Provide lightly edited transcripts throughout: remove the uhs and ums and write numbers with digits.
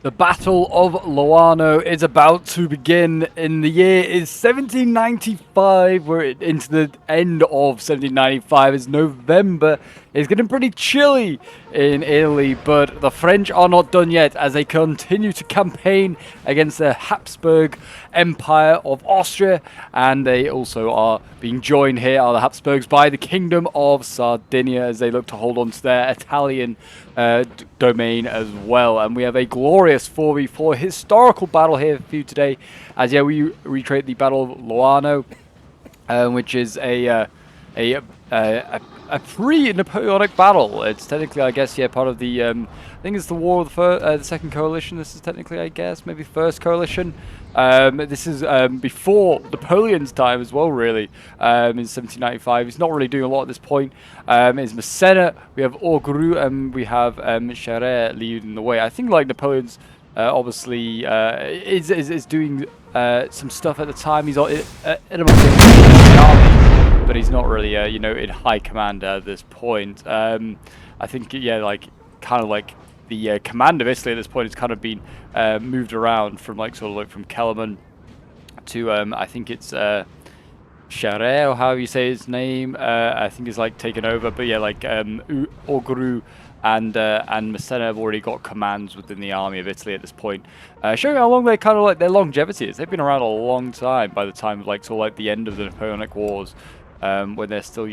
The Battle of Loano is about to begin. In the year is 1795. We're into the end of 1795. It's November. It's getting pretty chilly in Italy, but the French are not done yet as they continue to campaign against the Habsburg Empire of Austria, and they also are being joined here, are the Habsburgs, by the Kingdom of Sardinia as they look to hold on to their Italian domain as well. And we have a glorious 4v4 historical battle here for you today, as we recreate the Battle of Loano, which is a pre-Napoleonic battle. It's technically, I guess, part of the, I think it's the War of the Second Coalition. This is technically, I guess, maybe First Coalition. This is before Napoleon's time as well, really, in 1795. He's not really doing a lot at this point. It's Massena, we have Orgru, and we have Charette leading the way. I think, like, Napoleon's obviously is doing some stuff at the time. He's in a army, but he's not really, in high command at this point. I think, kind of like the command of Italy at this point has kind of been moved around from from Kellerman to I think it's Charette, or however you say his name. I think is taken over, but Orgru and Massena have already got commands within the army of Italy at this point, showing how long they kind of their longevity is. They've been around a long time by the time of the end of the Napoleonic Wars, when they're still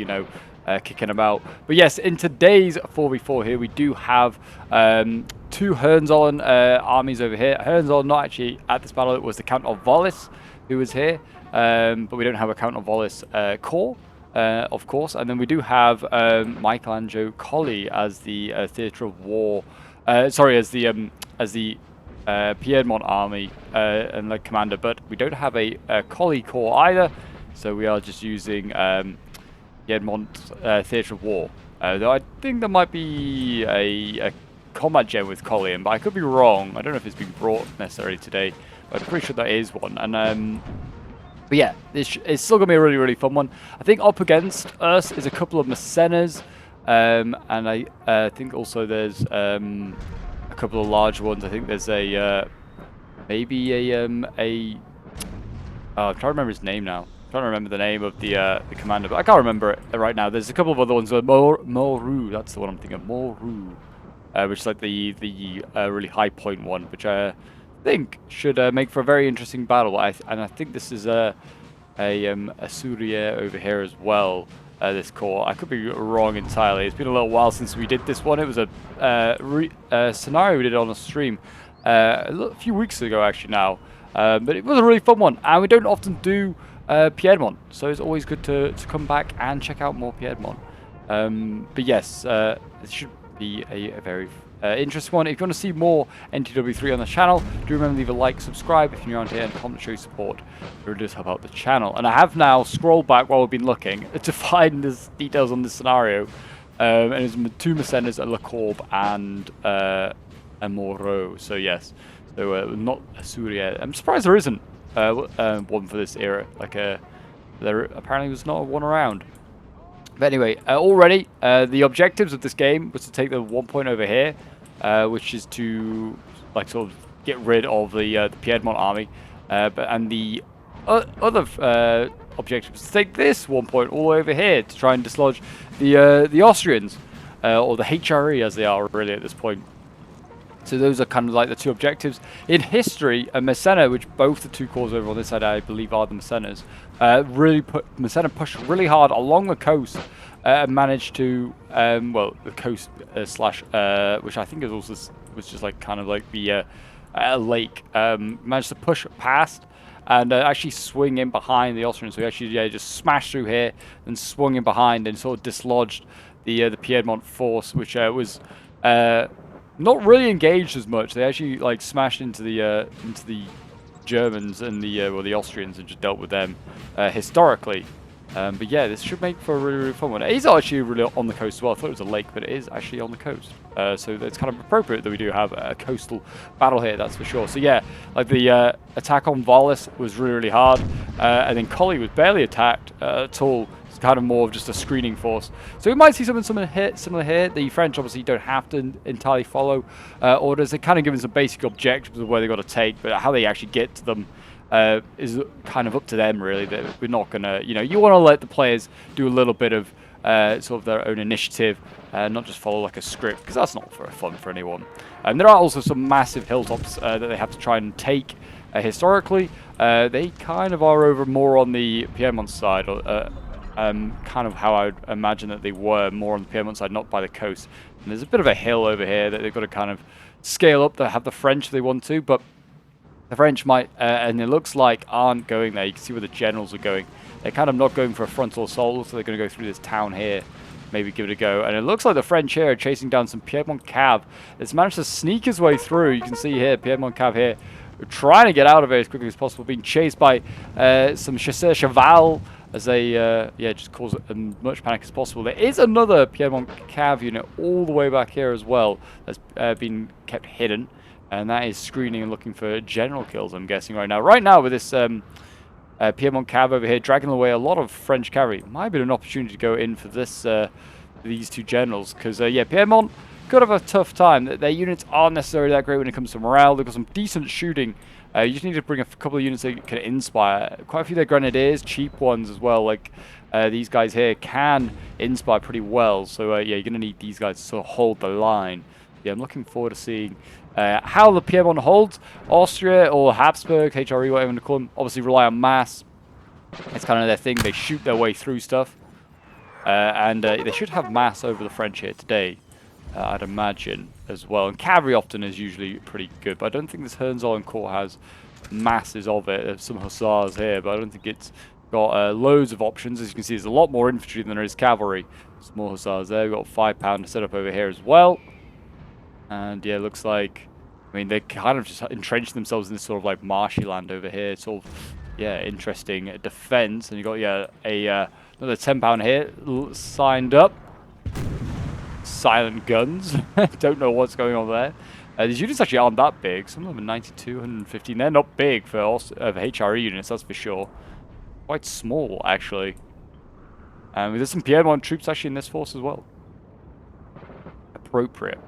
kicking about. But yes, in today's 4v4 here, we do have two Hohenzollern armies over here. Hohenzollern not actually at this battle. It was the Count of Wallis who was here, but we don't have a Count of Wallis corps, of course. And then we do have Michelangelo Colli as the theatre of war. As the Piedmont army and the commander, but we don't have a Colli corps either. So we are just using Piedmont theatre of war. Though I think there might be a combat gen with Colli, but I could be wrong. I don't know if it's been brought necessarily today, but I'm pretty sure there is one. And but yeah, it's still gonna be a really, really fun one. I think up against us is a couple of Massenas, and I think also there's a couple of large ones. I think there's maybe I'm trying to remember his name now. I'm trying to remember the name of the commander, but I can't remember it right now. There's a couple of other ones. Moru, that's the one I'm thinking of. Moru, which is the really high point one, which I think should make for a very interesting battle. And I think this is a Sourier over here as well. This corps. I could be wrong entirely. It's been a little while since we did this one. It was a scenario we did on a stream a few weeks ago, actually now. But it was a really fun one, and we don't often do Piedmont, so it's always good to come back and check out more Piedmont. But yes, this should be a very interesting one. If you want to see more NTW3 on the channel, do remember to leave a like, subscribe if you're new around here, and comment to show your support. It really does help out the channel. And I have now scrolled back while we've been looking to find the details on this scenario, and it's two Massenas, a Le Corbe, and a Moreau. So yes, so not a Sourier. I'm surprised there isn't one for this era. There apparently was not one around. But anyway, already the objectives of this game was to take the 1 point over here, which is to sort of get rid of the Piedmont army, and the other objective was to take this 1 point all over here to try and dislodge the Austrians, or the HRE as they are really at this point. So those are kind of the two objectives. In history, Massena, which both the two corps over on this side I believe are the Massenas, Massena pushed really hard along the coast and managed to, the coast slash, which I think was just the lake, managed to push past and actually swing in behind the Austrians. So he actually just smashed through here and swung in behind and sort of dislodged the Piedmont force, which was not really engaged as much. They actually smashed into the Germans and the Austrians and just dealt with them historically. But yeah, this should make for a really, really fun one. It is actually really on the coast as well. I thought it was a lake, but it is actually on the coast. So it's kind of appropriate that we do have a coastal battle here, that's for sure. So yeah, the attack on Wallis was really, really hard, and then Colli was barely attacked at all. kind of more of just a screening force. So we might see something similar here. The French obviously don't have to entirely follow orders. They're kind of given some basic objectives of where they've got to take, but how they actually get to them is kind of up to them, really. That we're not going to, you want to let the players do a little bit of sort of their own initiative, not just follow like a script, because that's not fun for anyone. And there are also some massive hilltops that they have to try and take. Historically, they kind of are over more on the Piedmont side, kind of how I would imagine that they were, more on the Piedmont side, not by the coast. And there's a bit of a hill over here that they've got to kind of scale up. They have the French if they want to, but the French might, and it looks like, aren't going there. You can see where the generals are going. They're kind of not going for a frontal assault, so they're going to go through this town here, maybe give it a go. And it looks like the French here are chasing down some Piedmont cav. It's managed to sneak his way through. You can see here, Piedmont cav here, trying to get out of it as quickly as possible, being chased by some chasseurs cheval as they just cause as much panic as possible. There is another Piedmont cav unit all the way back here as well that's been kept hidden, and that is screening and looking for general kills, I'm guessing, right now. Right now, with this Piedmont cav over here dragging away a lot of French cavalry, might be an opportunity to go in for this these two generals, because Piedmont could have a tough time. Their units aren't necessarily that great when it comes to morale. They've got some decent shooting. You just need to bring a couple of units that can inspire. Quite a few of their grenadiers, cheap ones as well, like these guys here, can inspire pretty well. So you're going to need these guys to sort of hold the line. Yeah, I'm looking forward to seeing how the Piedmont holds. Austria or Habsburg, HRE, whatever you want to call them, obviously rely on mass. It's kind of their thing. They shoot their way through stuff. And they should have mass over the French here today, I'd imagine, as well. And cavalry often is usually pretty good, but I don't think this Hohenzollern Corps has masses of it. There's some hussars here, but I don't think it's got loads of options. As you can see, there's a lot more infantry than there is cavalry. Some more hussars there. We've got 5 pound to set up over here as well. And yeah, it looks like, I mean, they kind of just entrenched themselves in this sort of like marshy land over here. Sort of, interesting defense. And you got, another 10 pound here signed up. Silent guns. Don't know what's going on there. These units actually aren't that big. Some of them are 92, 115. They're not big for HRE units, that's for sure. Quite small, actually. And there's some Piedmont troops actually in this force as well. Appropriate.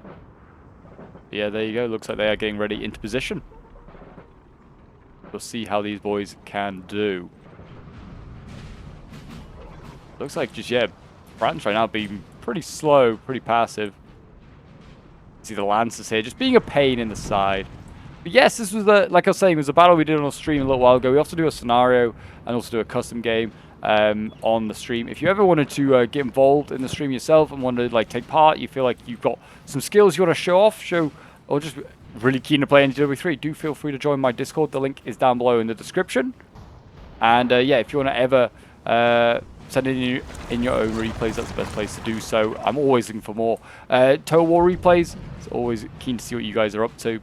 Yeah, there you go. Looks like they are getting ready into position. We'll see how these boys can do. Looks like just, France right now being pretty slow, pretty passive. See the Lancers here just being a pain in the side. But yes, this was like I was saying, it was a battle we did on a stream a little while ago. We also do a scenario and also do a custom game on the stream. If you ever wanted to get involved in the stream yourself and wanted to take part, you feel like you've got some skills you want to show off, or just really keen to play NTW3, do feel free to join my Discord. The link is down below in the description. And if you want to ever send in your own replays, that's the best place to do so. I'm always looking for more Total War replays. It's always keen to see what you guys are up to.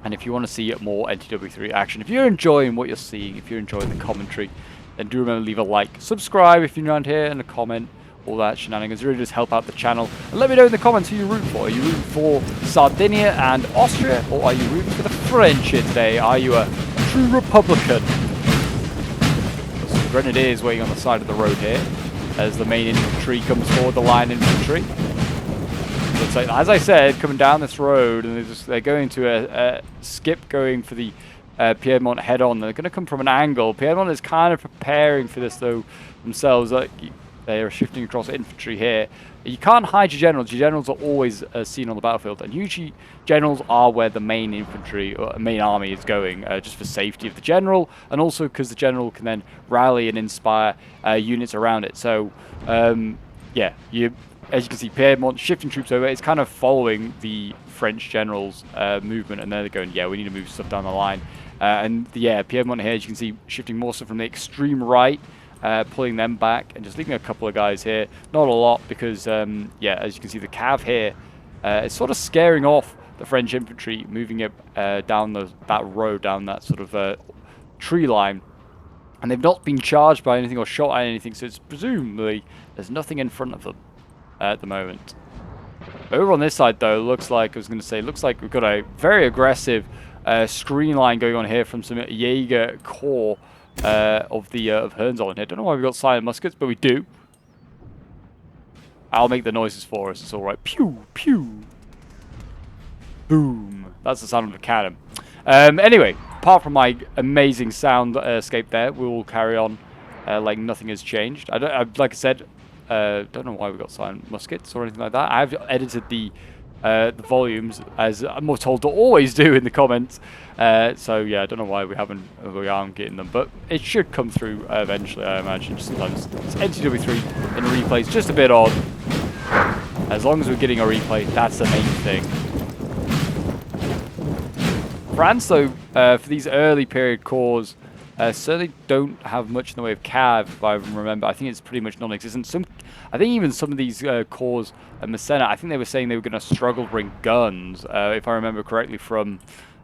And if you want to see more NTW3 action, if you're enjoying what you're seeing, if you're enjoying the commentary, then do remember to leave a like, subscribe if you're around here, and a comment. All that shenanigans really just help out the channel. And let me know in the comments who you root for. Are you rooting for Sardinia and Austria, or are you rooting for the French here today? Are you a true Republican? Some grenadiers waiting on the side of the road here as the main infantry comes forward, the line infantry. Looks like, as I said, coming down this road, and they're going to a skip going for the Piedmont head-on. They're going to come from an angle. Piedmont is kind of preparing for this, though, themselves. They are shifting across infantry here. You can't hide your generals. Your generals are always seen on the battlefield, and usually generals are where the main infantry or main army is going, just for safety of the general, and also because the general can then rally and inspire units around it. So, as you can see, Piedmont shifting troops over. It's kind of following the French generals' movement, and they're going, we need to move stuff down the line. Piedmont here, as you can see, shifting more stuff from the extreme right. Pulling them back and just leaving a couple of guys here. Not a lot because, as you can see, the cav here is sort of scaring off the French infantry, moving it down that road, down that sort of tree line. And they've not been charged by anything or shot at anything, so it's presumably there's nothing in front of them at the moment. Over on this side, though, looks like we've got a very aggressive screen line going on here from some Jaeger Corps. of Hearns on here. Don't know why we got silent muskets, but we do. I'll make the noises for us. It's all right. Pew pew. Boom. That's the sound of a cannon. Anyway, apart from my amazing sound escape there, we will carry on like nothing has changed. Like I said, don't know why we got silent muskets or anything like that. I've edited the volumes, as I'm told to always do in the comments. So yeah, I don't know why we aren't getting them, but it should come through eventually, I imagine. Just sometimes it's NTW3 in replays, just a bit odd. As long as we're getting a replay, that's the main thing. France, though, for these early period cores, certainly don't have much in the way of cav, if I remember. I think it's pretty much non-existent. I think even some of these cores at Messena, I think they were saying they were going to struggle to bring guns, if I remember correctly from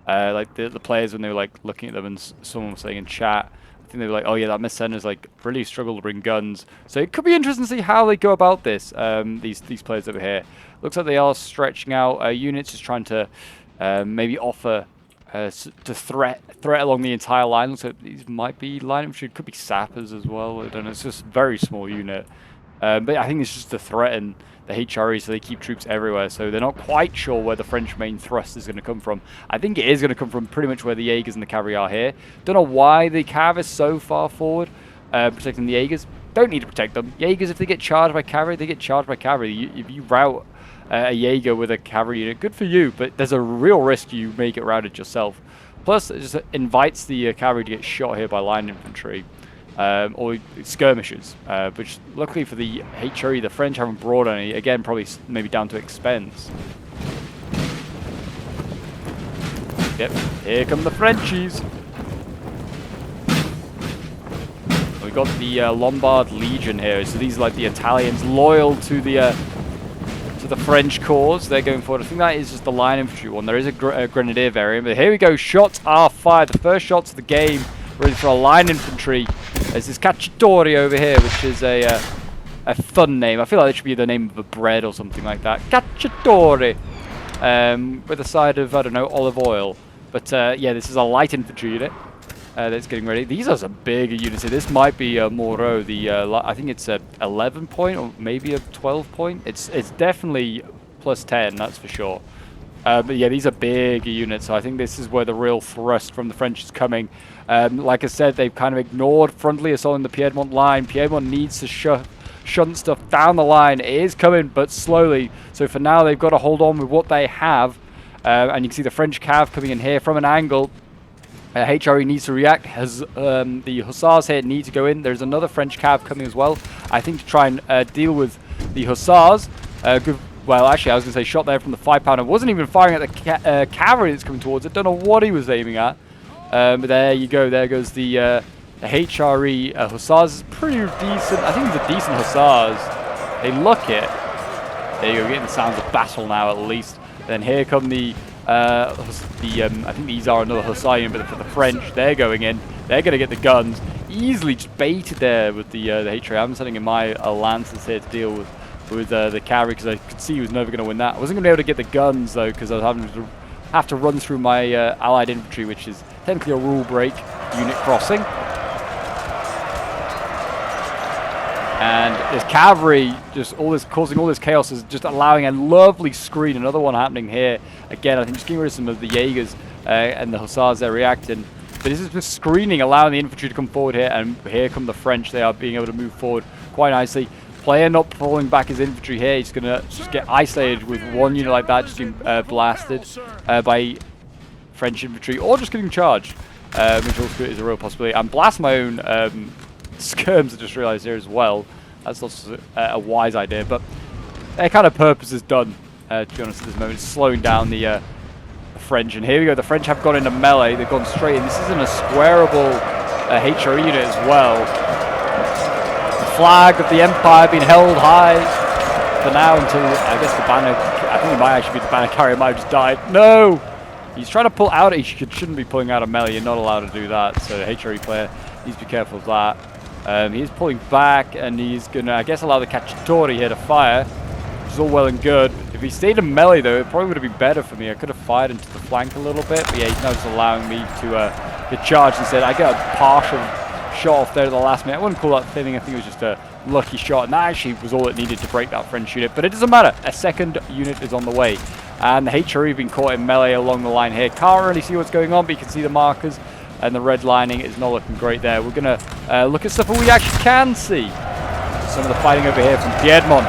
like the players when they were like looking at them, and someone was saying in chat, I think they were like, oh yeah, that Messena's like really struggled to bring guns. So it could be interesting to see how they go about this, these players over here. Looks like they are stretching out units, just trying to maybe offer to threat along the entire line. Looks like these might be line infantry, could be sappers as well. I don't know. It's just a very small unit, but I think it's just to threaten the HRE, so they keep troops everywhere. So they're not quite sure where the French main thrust is going to come from. I think it is going to come from pretty much where the Jaegers and the cavalry are here. Don't know why the cav is so far forward, protecting the Jaegers. Don't need to protect them. Jaegers, if they get charged by cavalry, they get charged by cavalry. If you rout a Jaeger with a cavalry unit, good for you, but there's a real risk you may get routed yourself. Plus, it just invites the cavalry to get shot here by line infantry or skirmishers, which luckily for the HRE, the French haven't brought any. Again, probably maybe down to expense. Yep, here come the Frenchies. We got the Lombard Legion here, so these are like the Italians loyal to the French cause. They're going forward. I think that is just the line infantry one. There is a grenadier variant, but here we go. Shots are fired. The first shots of the game, ready for a line infantry. There's this Cacciatore over here, which is a fun name. I feel like it should be the name of a bread or something like that. Cacciatore, with a side of, I don't know, olive oil. But yeah, this is a light infantry unit that's getting ready. These are some bigger units here. This might be Moreau. I think it's a 11 point or maybe a 12 point. It's definitely plus 10, that's for sure. But yeah, these are bigger units, so I think this is where the real thrust from the French is coming. Like I said, they've kind of ignored frontally assaulting the Piedmont line. Piedmont needs to shunt stuff down the line. It is coming, but slowly. So for now, they've got to hold on with what they have. And you can see the French cav coming in here from an angle. HRE needs to react. The Hussars here need to go in. There's another French cav coming as well, I think, to try and deal with the Hussars. Well, actually, I was going to say shot there from the 5-pounder. Wasn't even firing at the cavalry that's coming towards it. Don't know what he was aiming at. But there you go. There goes the HRE Hussars. Is pretty decent. I think it's a decent Hussars. They look it. There you go. Getting the sounds of battle now, at least. Then here come I think these are another Hussar unit, but for the French, they're going in. They're going to get the guns. Easily just baited there with the HRE. I'm sending in my Lancers here to deal with the cavalry, because I could see he was never going to win that. I wasn't going to be able to get the guns, though, because I was have to run through my allied infantry, which is technically a rule break unit crossing. And this cavalry, just causing all this chaos, is just allowing a lovely screen. Another one happening here. Again, I think just getting rid of some of the Jaegers and the Hussars, they're reacting. But this is just screening, allowing the infantry to come forward here. And here come the French. They are being able to move forward quite nicely. Player not pulling back his infantry here. He's going to just get isolated with one unit like that, just being blasted by French infantry, or just getting charged, which also is a real possibility. And blast my own skirms, I just realised here as well. That's also a wise idea, but their kind of purpose is done, to be honest, at this moment. It's slowing down the French. And here we go. The French have gone into melee. They've gone straight in. This isn't a squareable HRE unit as well. Flag of the Empire being held high for now until, I guess, the banner, I think it might actually be the banner carrier might have just died. No! He's trying to pull out. He shouldn't be pulling out of melee. You're not allowed to do that. So the HRE player needs to be careful of that. He's pulling back, and he's going to, I guess, allow the Cacciatore here to fire, which is all well and good. If he stayed in melee, though, it probably would have been better for me. I could have fired into the flank a little bit, but yeah, he's now just allowing me to get charged instead. I get a partial shot off there at the last minute. I wouldn't call that thinning. I think it was just a lucky shot, and that actually was all it needed to break that French unit. But it doesn't matter. A second unit is on the way. And the HRE have been caught in melee along the line here. Can't really see what's going on, but you can see the markers. And the red lining is not looking great there. We're going to look at stuff that we actually can see. Some of the fighting over here from Piedmont.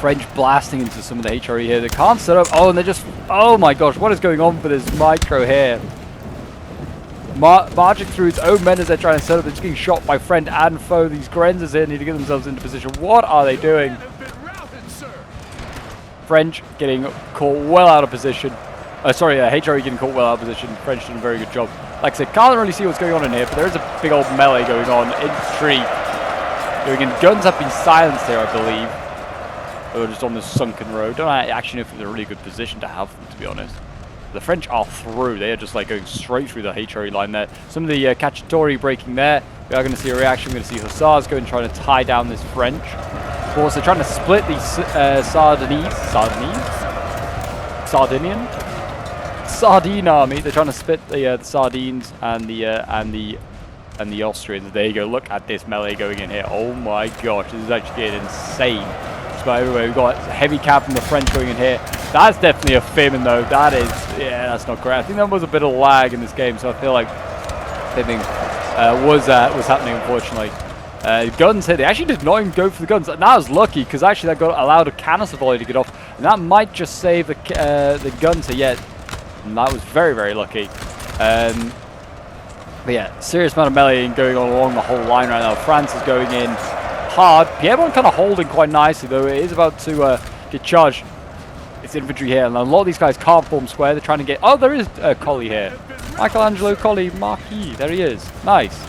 French blasting into some of the HRE here. They can't set up. Oh, and they're just... Oh my gosh, what is going on with this micro here? Marching through its own men as they're trying to set up. It's getting shot by friend and foe. These Grenzers here need to get themselves into position. What are they doing? French getting caught well out of position. Sorry, HRE getting caught well out of position. French doing a very good job. Like I said, can't really see what's going on in here, but there is a big old melee going on. Infantry going in. Guns have been silenced here, I believe. Or just on this sunken road. Don't I actually know if it's a really good position to have them, to be honest. The French are through. They are just like going straight through the HRE line there. Some of the Cacciatori breaking there. We are going to see a reaction. We're going to see Hussars going trying to tie down this French. Of course, they're trying to split the Sardine army. They're trying to split the Sardines and the Austrians. There you go. Look at this melee going in here. Oh my gosh, this is actually getting insane. Just about everywhere. We've got heavy cab from the French going in here. That's definitely a Fimming though. That is, yeah, that's not great. I think there was a bit of lag in this game, so I feel like Fimming was happening, unfortunately. Guns here, they actually did not even go for the guns. And that was lucky, because actually that allowed a canister volley to get off. And that might just save the guns here yet. And that was very, very lucky. But yeah, serious amount of meleeing going on along the whole line right now. France is going in hard. Piedmont kind of holding quite nicely, though. It is about to get charged. It's infantry here, and a lot of these guys can't form square. They're trying to get... Oh, there is Colli here. Michelangelo Colli, Marquis. There he is. Nice.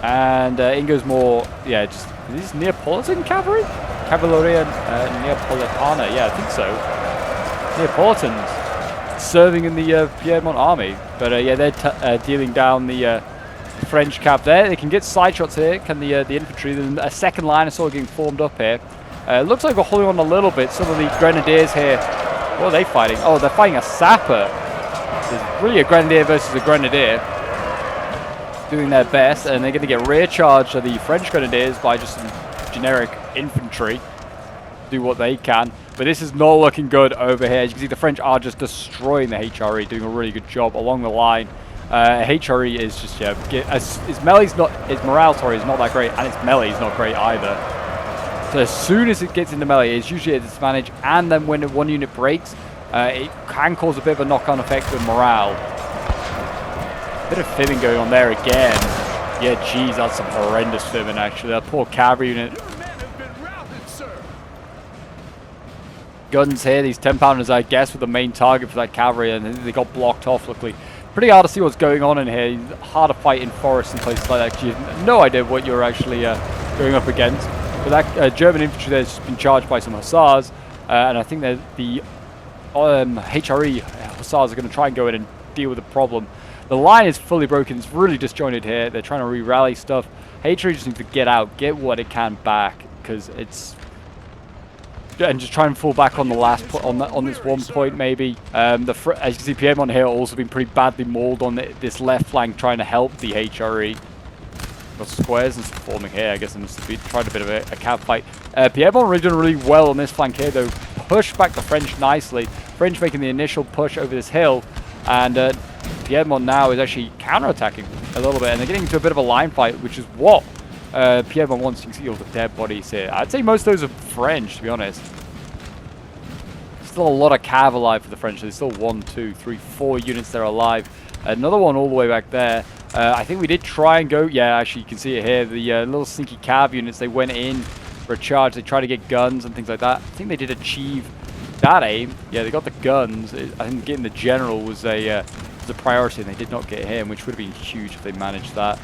And in goes more... Yeah, just... Is this Neapolitan cavalry? Cavalleria Neapolitana. Yeah, I think so. Neapolitans serving in the Piedmont army. But yeah, they're dealing down the French cap there. They can get side shots here. Can the infantry? Then a second line is sort of getting formed up here. Looks like we're holding on a little bit. Some of the grenadiers here. What are they fighting? Oh, they're fighting a sapper. It's really a grenadier versus a grenadier. Doing their best, and they're going to get rear charged to the French grenadiers by just some generic infantry. Do what they can. But this is not looking good over here. As you can see, the French are just destroying the HRE, doing a really good job along the line. HRE is just, yeah, his morale, sorry, is not that great, and its melee is not great either. So as soon as it gets into melee, it's usually at a disadvantage, and then when one unit breaks, it can cause a bit of a knock-on effect with morale. Bit of fibbing going on there again. Yeah, geez, that's some horrendous fibbing, actually. That poor cavalry unit. Guns here, these 10-pounders, I guess, were the main target for that cavalry, and they got blocked off, luckily. Pretty hard to see what's going on in here. Hard to fight in forests and places like that. You have no idea what you're actually going up against. But that German infantry there has just been charged by some hussars, and I think that the HRE hussars are going to try and go in and deal with the problem. The line is fully broken. It's really disjointed here. They're trying to re-rally stuff. HRE just needs to get out, get what it can back, because it's... And just try and fall back on the last on this one point, maybe. As you can see, Piedmont here also been pretty badly mauled on this left flank, trying to help the HRE. Got squares and stuff forming here. I guess I must have tried a bit of a cap fight. Piedmont really doing really well on this flank here, though. Pushed back the French nicely. French making the initial push over this hill, and Piedmont now is actually counter-attacking a little bit, and they're getting into a bit of a line fight, which is what Piedmont wants. You can see all the dead bodies here. I'd say most of those are French, to be honest. Still a lot of cav alive for the French. There's still 1, 2, 3, 4 units there alive. Another one all the way back there. I think we did try and go... Yeah, actually, you can see it here. The little sneaky cav units, they went in for a charge. They tried to get guns and things like that. I think they did achieve that aim. Yeah, they got the guns. I think getting the general was a priority, and they did not get him, which would have been huge if they managed that.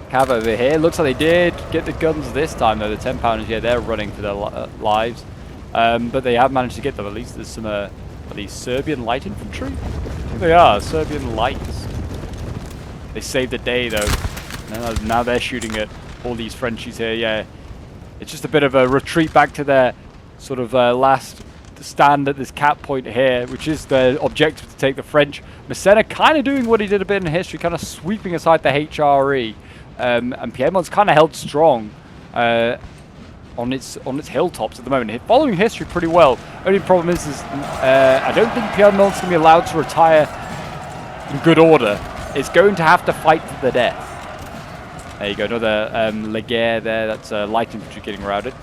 Cav over here. Looks like they did get the guns this time, though. The 10-pounders, yeah, they're running for their lives. But they have managed to get them. At least there's some, are these Serbian light infantry? I think they are, Serbian lights. They saved the day, though. Now they're shooting at all these Frenchies here, yeah. It's just a bit of a retreat back to their sort of last stand at this cap point here, which is the objective to take the French. Massena kind of doing what he did a bit in history, kind of sweeping aside the HRE. And Piedmont's kind of held strong on its hilltops at the moment. Following history pretty well. Only problem is I don't think Piedmont's going to be allowed to retire in good order. It's going to have to fight to the death. There you go, another Leguer there. That's light infantry getting routed.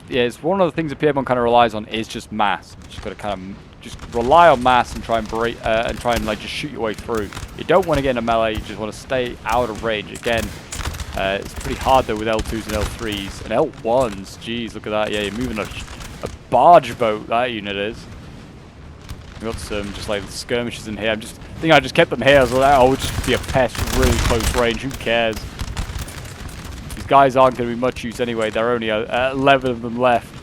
It's one of the things that Piedmont kind of relies on is just mass. You just got to kind of just rely on mass and try and break like just shoot your way through. You don't want to get into melee. You just want to stay out of range. Again, it's pretty hard though with L2s and L3s and L1s. Jeez, look at that. Yeah, you're moving a barge boat. That unit is. We've got some just like skirmishes in here. I think I just kept them here. So that would just be a pest with really close range. Who cares? These guys aren't going to be much use anyway. There are only 11 of them left.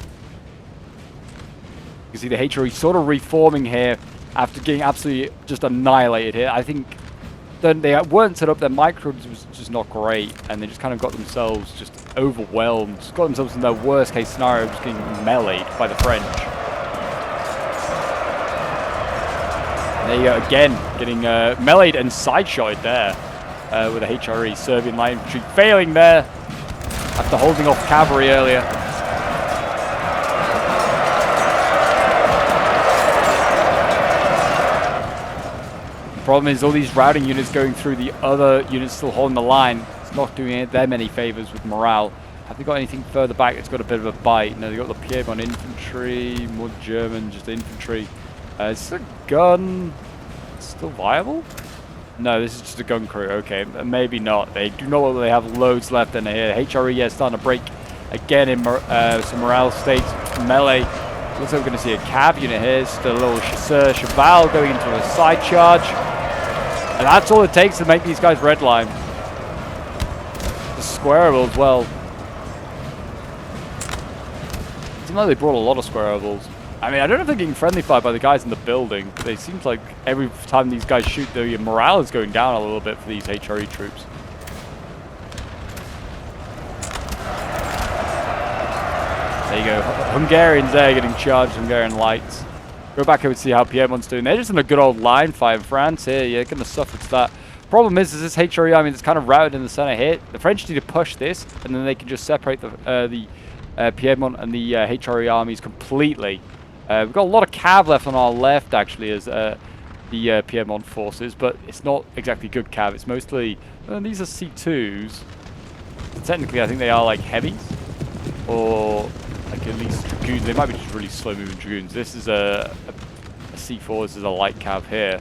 You can see the HRE sort of reforming here after getting absolutely just annihilated here. I think then they weren't set up. Their microbes was just not great, and they just kind of got themselves just overwhelmed. Just got themselves in their worst case scenario, just getting meleeed by the French. There you go, again, getting meleeed and side-shotted there with a HRE. Serbian light infantry failing there after holding off cavalry earlier. The problem is all these routing units going through the other units still holding the line. It's not doing them any favors with morale. Have they got anything further back? It's got a bit of a bite. No, they've got the Piedmont infantry, more German, just infantry. Is this a gun still viable? No, this is just a gun crew. Okay, maybe not. They do not look like they have loads left in here. HRE, yeah, starting to break again in some morale states. Melee. Looks like we're going to see a cav unit here. Just a little chasseur cheval going into a side charge. And that's all it takes to make these guys redline. It's squareable as well. It seems like they brought a lot of squareables. I mean, I don't know if they're getting friendly fire by the guys in the building. It seems like every time these guys shoot, the morale is going down a little bit for these HRE troops. There you go. Hungarians there getting charged, Hungarian lights. Go back over and see how Piedmont's doing. They're just in a good old line fight in France here. You're going to suffer to that. Problem is this HRE army that's kind of routed in the center here. The French need to push this, and then they can just separate the Piedmont and the HRE armies completely. We've got a lot of cav left on our left, actually, as the Piedmont forces, but it's not exactly good cav. It's mostly... these are C2s. Technically, I think they are, like, heavies. Or, like, at least dragoons. They might be just really slow-moving dragoons. This is a C4. This is a light cav here.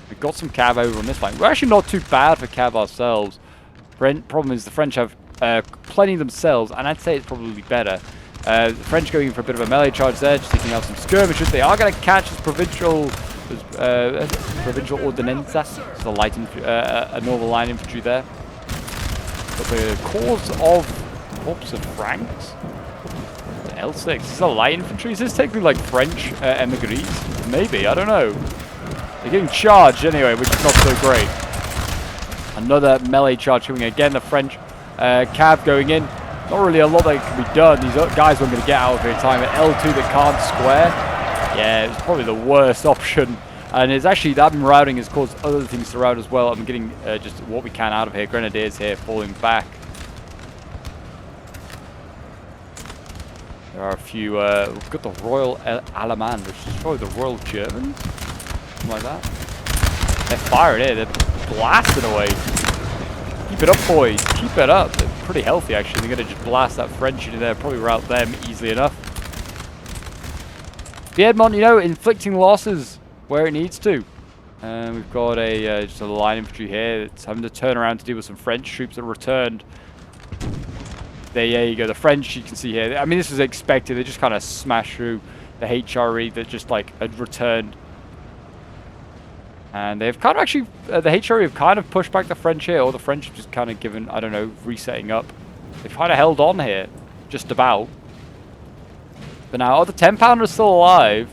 We've got some cav over on this line. We're actually not too bad for cav ourselves. Problem is the French have plenty themselves, and I'd say it's probably better. The French going in for a bit of a melee charge there, just taking out some skirmishers. They are going to catch this provincial ordinanza. It's a normal line infantry there. But the cause of corps of Franks. The L6. Is this a light infantry? Is this technically like French emigres? Maybe, I don't know. They're getting charged anyway, which is not so great. Another melee charge coming again. The French cav going in. Not really a lot that can be done. These guys aren't going to get out of here in time. At L2 that can't square. Yeah, it's probably the worst option. And it's actually, that routing has caused other things to rout as well. I'm getting just what we can out of here. Grenadiers here falling back. There are a few, we've got the Royal Allemand, which is probably the Royal Germans. Something like that. They're firing here. They're blasting away. Keep it up, boys. Keep it up. They're pretty healthy, actually. They're going to just blast that French unit there. Probably rout them easily enough. Piedmont, you know, inflicting losses where it needs to. We've got just a line infantry here. It's having to turn around to deal with some French troops that returned. There you go. The French, you can see here. I mean, this was expected. They just kind of smashed through the HRE that just, like, had returned. And they've kind of actually, the HRE have kind of pushed back the French here, or the French have just kind of given, I don't know, resetting up. They've kind of held on here, just about. But now, oh, the 10-pounder is still alive.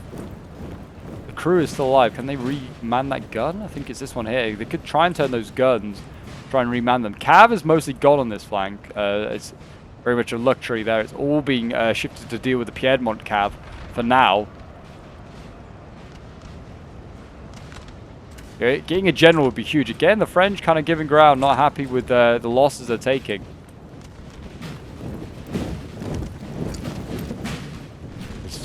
The crew is still alive. Can they reman that gun? I think it's this one here. They could try and turn those guns, try and reman them. Cav is mostly gone on this flank. It's very much a luxury there. It's all being shifted to deal with the Piedmont Cav for now. Okay, getting a general would be huge. Again, the French kind of giving ground, not happy with the losses they're taking.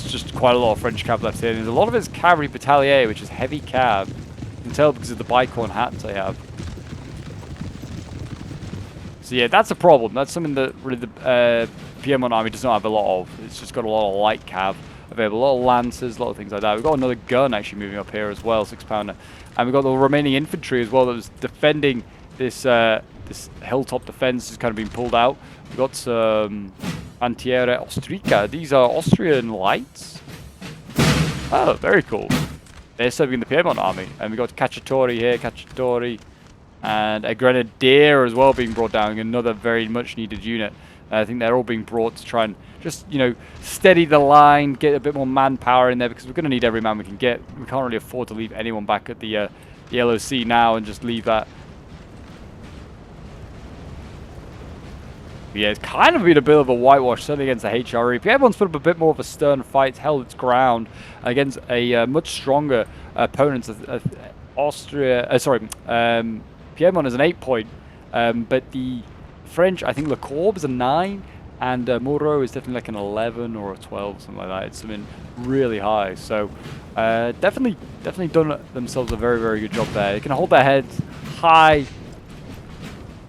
Just quite a lot of French cav left here. And a lot of it's cavalry battalier, which is heavy cav. You can tell because of the bicorn hats they have. So yeah, that's a problem. That's something that really the Piedmont army does not have a lot of. It's just got a lot of light cav available, a lot of lancers, a lot of things like that. We've got another gun actually moving up here as well, 6-pounder. And we've got the remaining infantry as well that was defending this this hilltop defense has kind of been pulled out. We've got some Antiere Austrica. These are Austrian lights. Oh, very cool. They're serving the Piedmont army. And we've got Cacciatori here, Cacciatori. And a Grenadier as well being brought down. Another very much needed unit. I think they're all being brought to try and just, you know, steady the line, get a bit more manpower in there because we're going to need every man we can get. We can't really afford to leave anyone back at the LOC now and just leave that. Yeah, it's kind of been a bit of a whitewash, certainly against the HRE. Piedmont's put up a bit more of a stern fight, held its ground against a much stronger opponent. Piedmont is an 8-point, but the French, I think Le Corbe is a 9, and Moreau is definitely like an 11 or a 12, something like that. It's something really high. So definitely done themselves a very, very good job there. They can hold their heads high.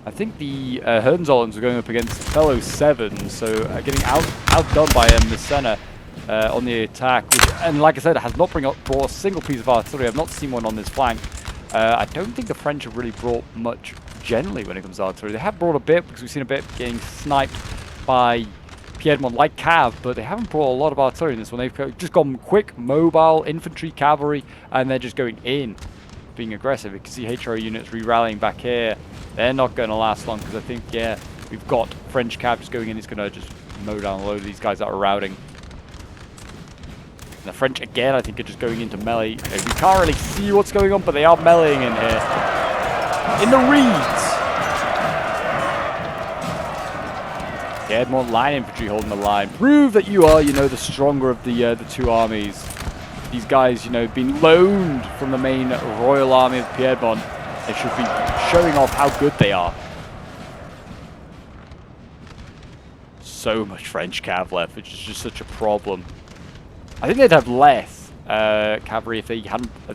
I think the Hohenzollerns are going up against fellow 7s, so getting outdone by Messena on the attack. Which, and like I said, has not brought a single piece of artillery. I've not seen one on this flank. I don't think the French have really brought much generally when it comes to artillery. They have brought a bit because we've seen a bit getting sniped by Piedmont like Cav, but they haven't brought a lot of artillery in this one. They've just gone quick, mobile, infantry, cavalry, and they're just going in, being aggressive. You can see HRE units re-rallying back here. They're not going to last long because I think, yeah, we've got French Cav just going in. It's going to just mow down a load of these guys that are routing. And the French, again, I think are just going into melee. We can't really see what's going on, but they are meleeing in here. In the reeds! Piedmont line infantry holding the line. Prove that you are, you know, the stronger of the two armies. These guys, you know, being loaned from the main royal army of Piedmont. They should be showing off how good they are. So much French cav left, which is just such a problem. I think they'd have less cavalry if they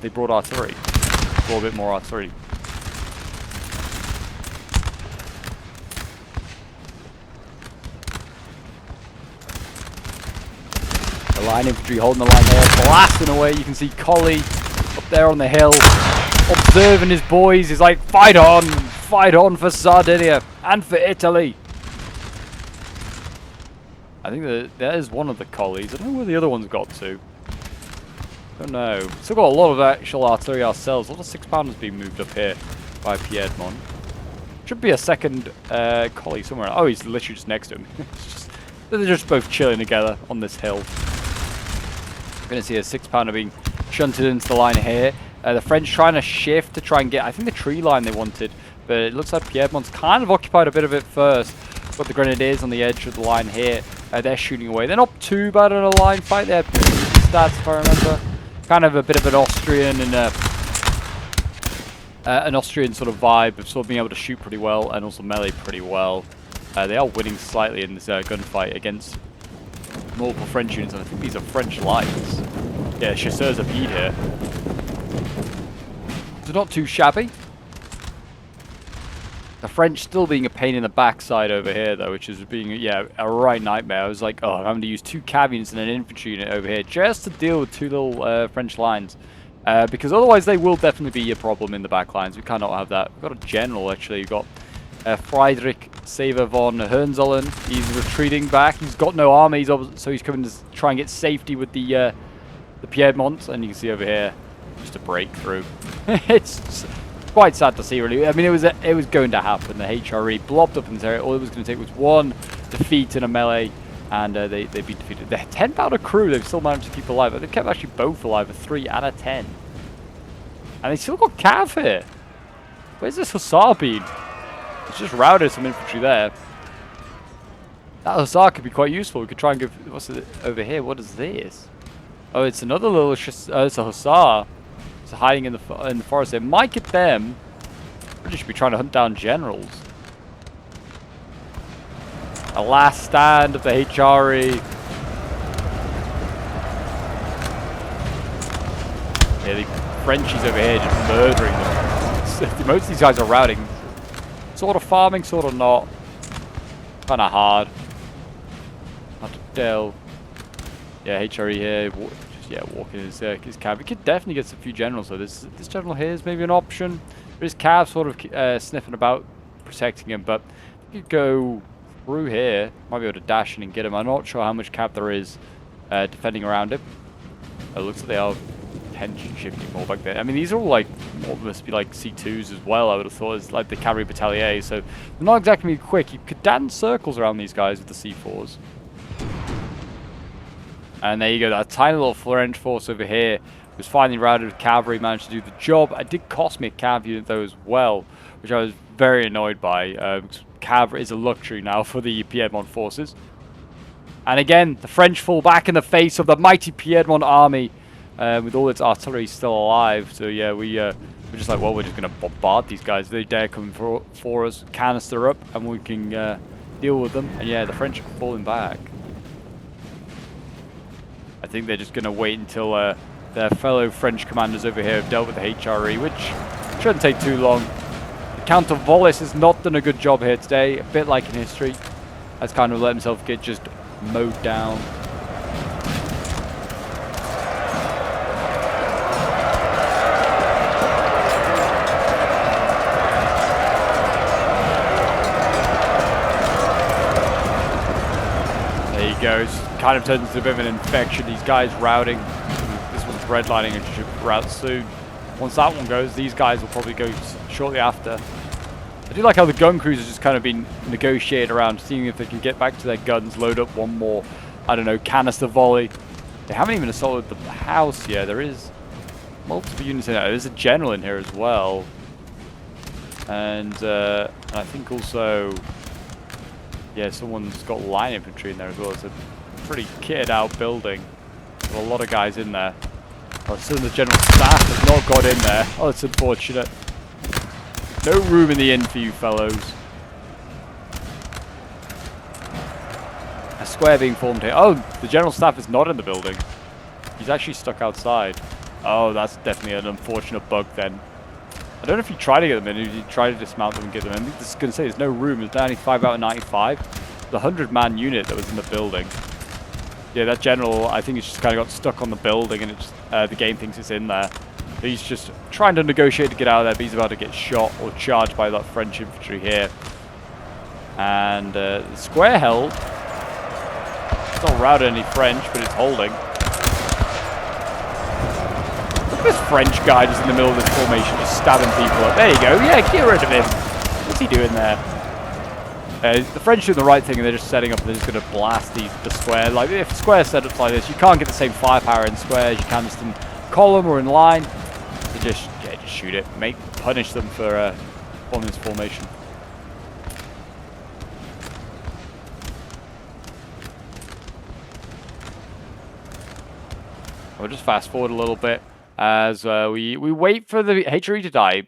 brought artillery. A little bit more artillery. The line infantry holding the line here, blasting away. You can see Collie up there on the hill, observing his boys. He's like, fight on for Sardinia and for Italy. I think that there's one of the Collies. I don't know where the other one's got to. Don't know. Still got a lot of actual artillery ourselves. A lot of 6-pounders being moved up here by Piedmont. Should be a second Collie somewhere. Oh, he's literally just next to him. They're just both chilling together on this hill. We're going to see a 6-pounder being shunted into the line here. The French trying to shift to try and get, I think, the tree line they wanted. But it looks like Piedmont's kind of occupied a bit of it first. Got the Grenadiers on the edge of the line here. They're shooting away. They're not too bad in a line fight. They're stats, if I remember. Kind of a bit of an Austrian and an Austrian sort of vibe of sort of being able to shoot pretty well and also melee pretty well. They are winning slightly in this gunfight against multiple French units, and I think these are French lights. Yeah, chasseurs of Pied here. So not too shabby. The French still being a pain in the backside over here, though, which is being, yeah, a right nightmare. I was like, oh, I'm having to use 2 cav units and an infantry unit over here just to deal with 2 little French lines. Because otherwise they will definitely be a problem in the back lines. We cannot have that. We've got a general, actually. We've got Friedrich Sever von Hohenzollern. He's retreating back. He's got no armies, so he's coming to try and get safety with the Piedmont. And you can see over here, just a breakthrough. It's quite sad to see, really. I mean, it was going to happen. The HRE blobbed up in this area. All it was going to take was one defeat in a melee, and they've been defeated. Their 10 pounder crew they've still managed to keep alive. They've kept actually both alive, a 3 and a 10. And they still got Cav here. Where's this Hussar been? It's just routed some infantry there. That Hussar could be quite useful. We could try and give... What's it over here? What is this? Oh, it's another little... it's a Hussar. It's hiding in the forest. They might get them. We should be trying to hunt down generals. A last stand of the HRE. Yeah, the Frenchies over here just murdering them. Most of these guys are routing. Sort of farming, sort of not. Kind of hard. Hard to tell. Yeah, HRE here. Just, walking his cav. We could definitely get a few generals though. This general here is maybe an option. There's cav sort of sniffing about, protecting him, but you could go through here. Might be able to dash in and get him. I'm not sure how much cav there is defending around him. It looks like they are tension shifting more back there. I mean, these are all like, must be like C2s as well, I would have thought. It's like the cavalry battalier, so they're not exactly quick. You could dance circles around these guys with the C4s. And there you go, that tiny little French force over here was finally routed with cavalry, managed to do the job. It did cost me a cav unit though as well, which I was very annoyed by. Cav is a luxury now for the Piedmont forces. And again, the French fall back in the face of the mighty Piedmont army. With all its artillery still alive. So yeah, we're just like, well, we're just going to bombard these guys. They dare come for us, canister up, and we can deal with them. And yeah, the French are falling back. I think they're just going to wait until their fellow French commanders over here have dealt with the HRE, which shouldn't take too long. The Count of Wallis has not done a good job here today, a bit like in history. Has kind of let himself get just mowed down. Goes kind of turns into a bit of an infection. These guys routing. This one's redlining and should route soon. Once that one goes, these guys will probably go shortly after. I do like how the gun crews have just kind of been negotiated around, seeing if they can get back to their guns, load up one more, I don't know, canister volley. They haven't even assaulted the house yet. There is multiple units in there. There's a general in here as well, and I think also. Yeah, someone's got line infantry in there as well. It's a pretty kitted out building. There's a lot of guys in there. Oh, some of the general staff has not got in there. Oh, it's unfortunate. No room in the inn for you fellows. A square being formed here. Oh, the general staff is not in the building. He's actually stuck outside. Oh, that's definitely an unfortunate bug then. I don't know if you try to get them in, if you try to dismount them and get them in. I was going to say, there's no room. There's 95 out of 95. The 100-man unit that was in the building. Yeah, that general, I think it's just kind of got stuck on the building and it's, the game thinks it's in there. So he's just trying to negotiate to get out of there, but he's about to get shot or charged by that French infantry here. And the square held. It's not routed any French, but it's holding. This French guy just in the middle of this formation, just stabbing people up. There you go. Yeah, get rid of him. What's he doing there? The French doing the right thing, and they're just setting up. And they're just going to blast the square. Like if the square set up like this, you can't get the same firepower in squares. You can just in column or in line. So just shoot it. Punish them for forming this formation. We'll just fast forward a little bit. As we wait for the HRE to die.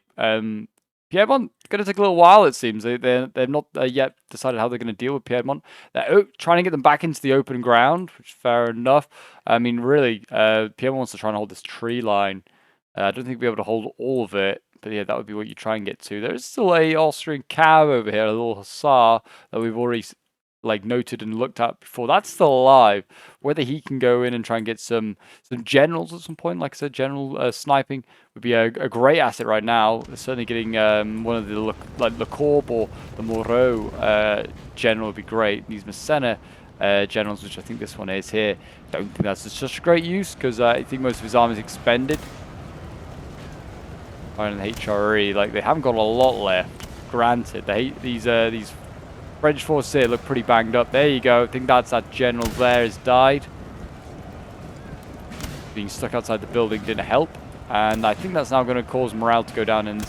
Piedmont going to take a little while, it seems. They've not yet decided how they're going to deal with Piedmont. They're trying to get them back into the open ground, which is fair enough. I mean, really, Piedmont wants to try and hold this tree line. I don't think we'll be able to hold all of it, but yeah, that would be what you try and get to. There is still a Austrian cav over here, a little hussar that we've already noted and looked at before. That's still alive. Whether he can go in and try and get some generals at some point, like I said, general sniping would be a great asset right now. Certainly getting one of the Le Corbe or the Moreau general would be great. These Massena generals, which I think this one is here, don't think that's such a great use because I think most of his army is expended. And HRE, they haven't got a lot left. Granted, these French forces here look pretty banged up. There you go. I think that's that general there has died. Being stuck outside the building didn't help. And I think that's now going to cause morale to go down, and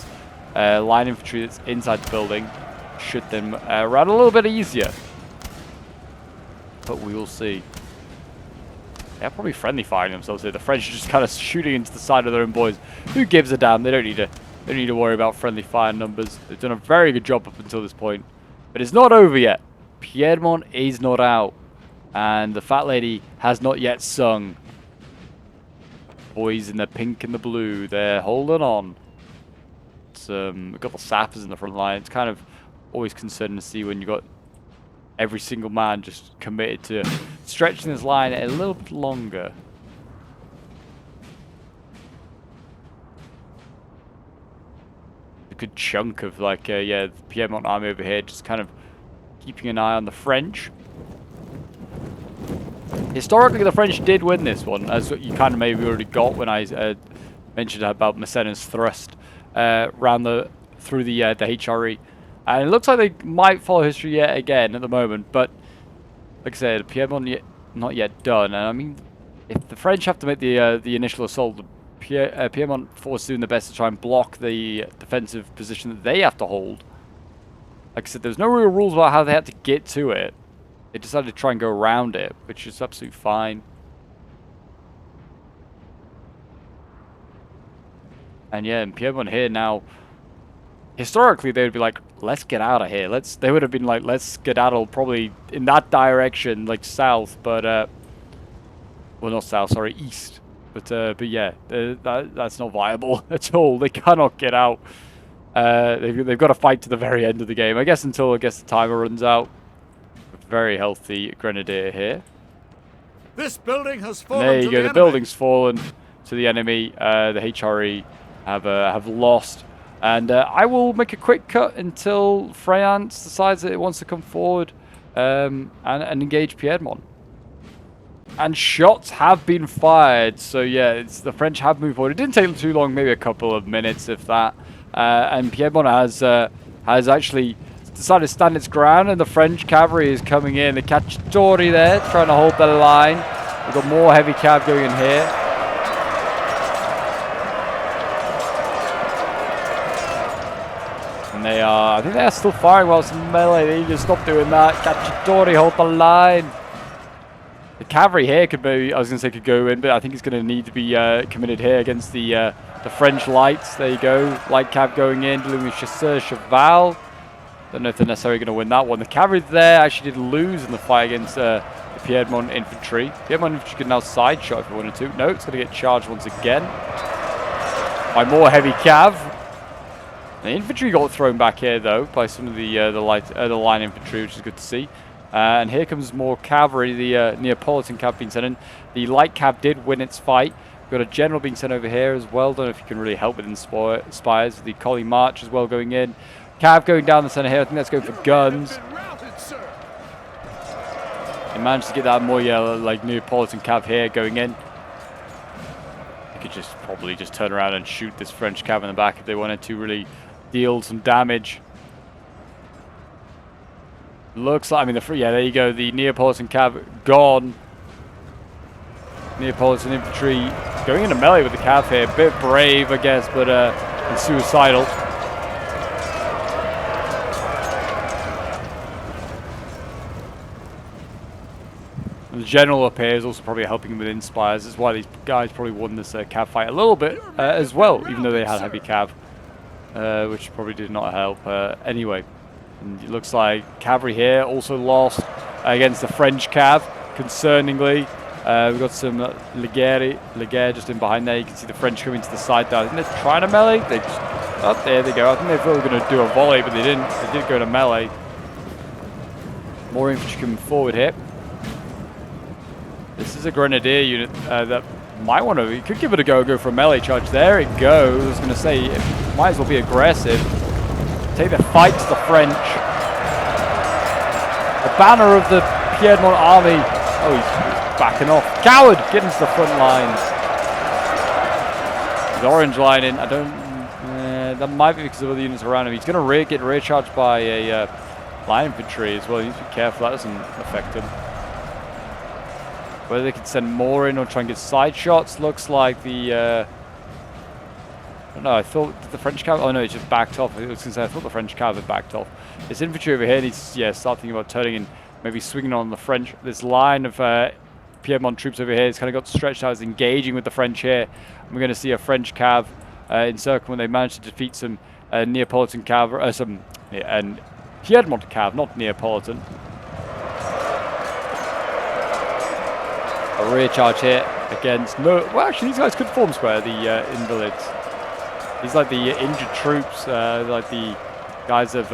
line infantry that's inside the building should then run a little bit easier. But we will see. They're probably friendly firing themselves here. The French are just kind of shooting into the side of their own boys. Who gives a damn? They don't need to worry about friendly fire numbers. They've done a very good job up until this point. But it's not over yet. Piedmont is not out. And the fat lady has not yet sung. Boys in the pink and the blue, they're holding on. It's, we've got the sappers in the front line. It's kind of always concerning to see when you've got every single man just committed to stretching this line a little bit longer. A good chunk of like, yeah, the Piedmont army over here just kind of keeping an eye on the French. Historically, the French did win this one, as you kind of maybe already got when I mentioned about Massena's thrust through the HRE. And it looks like they might follow history yet again at the moment, but like I said, Piedmont not yet done. And I mean, if the French have to make the initial assault, the Piedmont force doing their best to try and block the defensive position that they have to hold. Like I said, there's no real rules about how they had to get to it. They decided to try and go around it, which is absolutely fine. And yeah, in Piedmont here now, historically they would be like, let's get out of here. They would have been like, let's skedaddle probably in that direction, like south, but well, not south, sorry, east. But yeah, that's not viable at all. They cannot get out. They've got to fight to the very end of the game, I guess, until the timer runs out. Very healthy grenadier here. This building has fallen. There you go. The building's fallen to the enemy. The HRE have lost, and I will make a quick cut until France decides that it wants to come forward and engage Piedmont. And shots have been fired. So yeah, the French have moved forward. It didn't take too long, maybe a couple of minutes, if that. And Piedmont has actually decided to stand its ground, and the French cavalry is coming in. The Cacciatori there, trying to hold the line. We've got more heavy cav going in here. And I think they are still firing while it's in melee. They need to stop doing that. Cacciatori, hold the line. The cavalry here could go in, but I think it's going to need to be committed here against the French lights. There you go. Light cav going in, dealing with Chasseur Cheval. Don't know if they're necessarily going to win that one. The cavalry there actually did lose in the fight against the Piedmont infantry. Piedmont infantry can now side shot if they wanted to. No, it's going to get charged once again by more heavy cav. The infantry got thrown back here though by some of the line infantry, which is good to see. And here comes more cavalry. The Neapolitan cav being sent in. The light cav did win its fight. We've got a general being sent over here as well. Don't know if you can really help with inspires. The Collie March as well going in. Cav going down the center here. I think that's going for guns. He managed to get that more like Neapolitan cav here going in. They could probably just turn around and shoot this French cav in the back if they wanted to really deal some damage. Looks like, I mean, yeah, there you go. The Neapolitan cav gone. Neapolitan infantry going into melee with the cav here. A bit brave, I guess, but and suicidal. The general up here is also probably helping him with inspires. That's why these guys probably won this cav fight a little bit as well, even though they had heavy cav, which probably did not help anyway. And it looks like cavalry here also lost against the French cav, concerningly. We've got some Legere just in behind there. You can see the French coming to the side there. I think they're trying to melee. There they go. I think they thought they were going to do a volley, but they didn't. They did go to melee. More infantry coming forward here. This is a grenadier unit that might want to. You could give it a go for a melee charge. There it goes. I was going to say, it might as well be aggressive. Take the fight to the French. The banner of the Piedmont army. Oh, he's backing off. Coward! Get into the front lines. His orange line in. I don't. That might be because of other units around him. He's going to get rear charged by a light infantry as well. You need to be careful that doesn't affect them. Whether they can send more in or try and get side shots, looks like the... I don't know, I thought the French cav... Oh no, it just backed off. I was going to say, I thought the French cav had backed off. This infantry over here needs to, start thinking about turning and maybe swinging on the French. This line of Piedmont troops over here has kind of got stretched out, is engaging with the French here. And we're going to see a French cav encircle when they manage to defeat some Neapolitan cav... and Piedmont cav, not Neapolitan. A rear charge here against... No, well, actually, these guys could form square, the invalids. These like the injured troops, like the guys have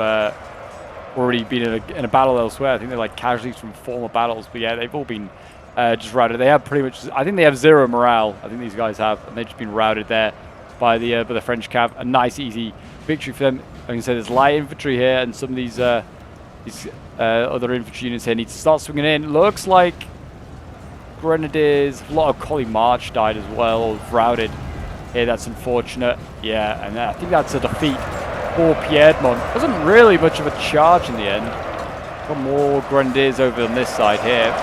already been in a battle elsewhere. I think they're like casualties from former battles, but yeah, they've all been just routed. They have pretty much... I think they have 0 morale. I think these guys have, and they've just been routed there by the French cav. A nice, easy victory for them. I can say there's light infantry here, and some of these other infantry units here need to start swinging in. Looks like Grenadiers, a lot of Collie March died as well, or routed. Here, that's unfortunate. Yeah, and I think that's a defeat for Piedmont. Wasn't really much of a charge in the end. Got more Grenadiers over on this side here.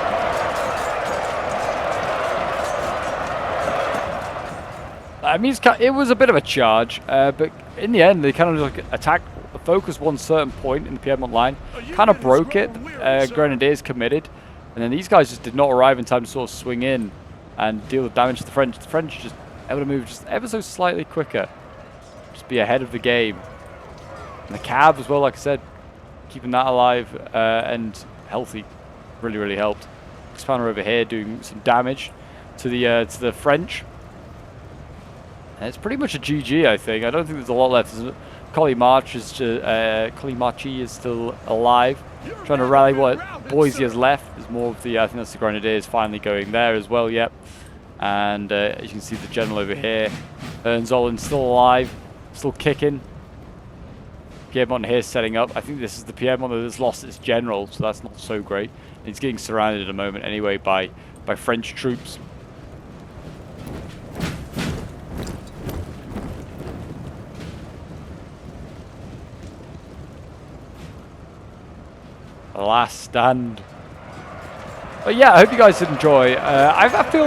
I mean, it was a bit of a charge, but in the end, they kind of like attacked, focused one certain point in the Piedmont line, kind of broke it. Grenadiers committed. And then these guys just did not arrive in time to sort of swing in and deal with damage to the French. The French just able to move just ever so slightly quicker. Just be ahead of the game. And the cav as well, like I said, keeping that alive and healthy really, really helped. Expander over here doing some damage to the French. And it's pretty much a GG, I think. I don't think there's a lot left. Collie Marchi is still alive. Trying to rally what Boise has left. There's more of the, I think that's the Grenadiers finally going there as well, yep. And as you can see, the general over here, Zolin's still alive, still kicking. Piedmont here setting up. I think this is the Piedmont that has lost its general, so that's not so great. And it's getting surrounded at the moment anyway by French troops. Last stand. But yeah, I hope you guys did enjoy. I feel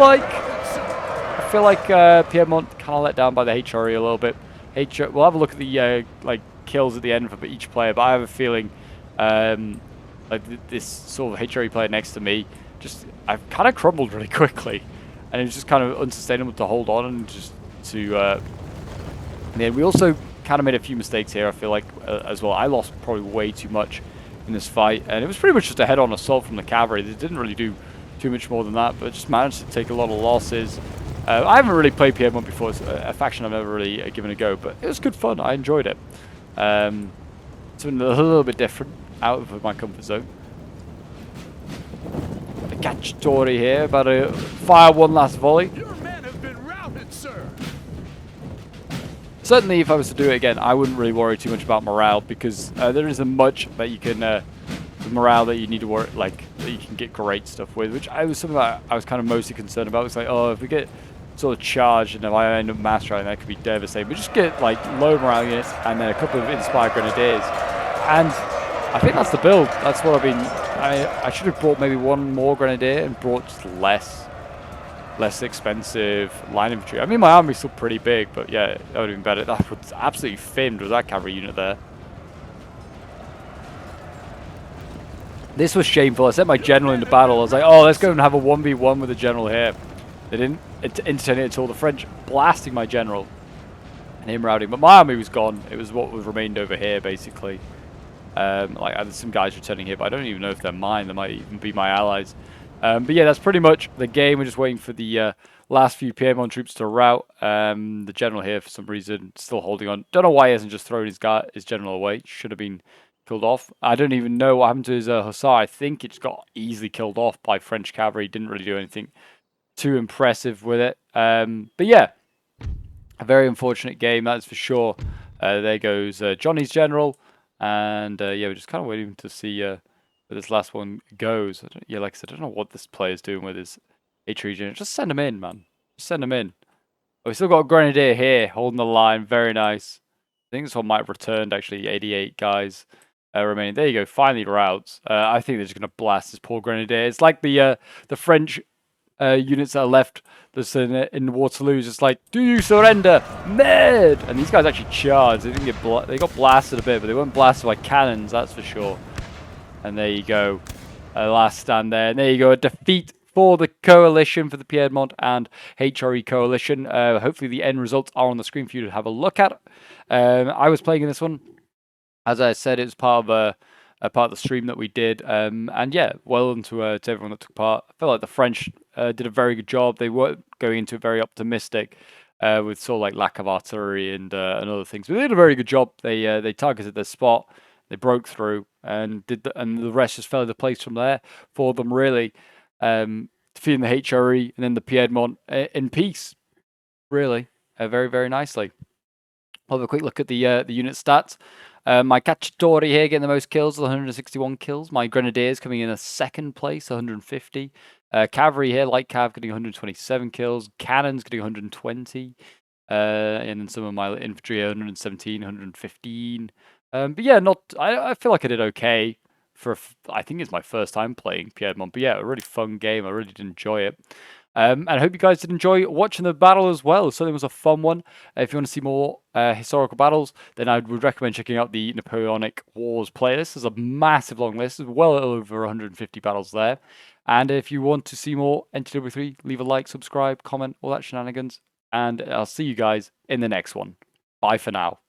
like Piedmont kind of let down by the HRE a little bit. We'll have a look at the like kills at the end for each player, but I have a feeling like this sort of HRE player next to me I've kind of crumbled really quickly, and it was just kind of unsustainable to hold on and just to. Then we also kind of made a few mistakes here. I feel like as well. I lost probably way too much in this fight, and it was pretty much just a head-on assault from the cavalry. They didn't really do too much more than that, but just managed to take a lot of losses. I haven't really played Piedmont before. It's a faction I've never really given a go, but it was good fun. I enjoyed it. It's been a little bit different, out of my comfort zone. The Cacciatore here, about to fire one last volley. Your men have been routed, sir. Certainly, if I was to do it again, I wouldn't really worry too much about morale, because there isn't much that you can morale that you need to worry, like that you can get great stuff with, which was something that I was kind of mostly concerned about. It's like, oh, if we get sort of charged and if I end up mass rallying, that could be devastating. But just get like low morale units and then a couple of inspired grenadiers, and I think that's the build. That's what I've been. I should have brought maybe one more grenadier and brought just less expensive line infantry. I mean, my army's still pretty big, but yeah, that would have been better. That was absolutely famed with that cavalry unit there. This was shameful. I sent my general into battle. I was like, oh, let's go and have a 1v1 with the general here. They didn't entertain it at all. The French blasting my general and him routing. But my army was gone. It was what was remained over here, basically. Like, there's some guys returning here, but I don't even know if they're mine. They might even be my allies. But yeah, that's pretty much the game. We're just waiting for the last few Piedmont troops to rout. The general here, for some reason, still holding on. Don't know why he hasn't just thrown his general away. Should have been killed off. I don't even know what happened to his hussar. I think it just got easily killed off by French cavalry. Didn't really do anything too impressive with it. But yeah, a very unfortunate game, that is for sure. There goes Johnny's general. And yeah, we're just kind of waiting to see where this last one goes. Yeah, like I said, I don't know what this player's doing with his H region. Just send him in, man. Just send him in. Oh, we still got a Grenadier here, holding the line. Very nice. I think this one might have returned, actually, 88 guys. remaining. There you go. Finally, routes. I think they're just gonna blast this poor grenadier. It's like the French units that are left that's in Waterloo. It's just like, do you surrender, Ned? And these guys actually charged. They didn't get they got blasted a bit, but they weren't blasted by cannons. That's for sure. And there you go. Last stand there. And there you go. A defeat for the coalition, for the Piedmont and HRE coalition. Hopefully the end results are on the screen for you to have a look at. I was playing in this one. As I said, it was part of a part of the stream that we did. And yeah, well done to everyone that took part. I feel like the French did a very good job. They were going into it very optimistic. With sort of like lack of artillery and other things, but they did a very good job. They targeted their spot, they broke through, and and the rest just fell into place from there for them. Really, defeating the HRE and then the Piedmont in peace. Really, very very nicely. I'll have a quick look at the unit stats. My Cacciatori here getting the most kills with 161 kills. My Grenadiers coming in a second place, 150. Cavalry here, light cav getting 127 kills. Cannons getting 120. And then some of my infantry 117, 115. But yeah, I feel like I did okay for I think it's my first time playing Piedmont. But yeah, a really fun game. I really did enjoy it. And I hope you guys did enjoy watching the battle as well. So it was a fun one. If you want to see more historical battles, then I would recommend checking out the Napoleonic Wars playlist. There's a massive long list. There's well over 150 battles there. And if you want to see more NTW3, leave a like, subscribe, comment, all that shenanigans. And I'll see you guys in the next one. Bye for now.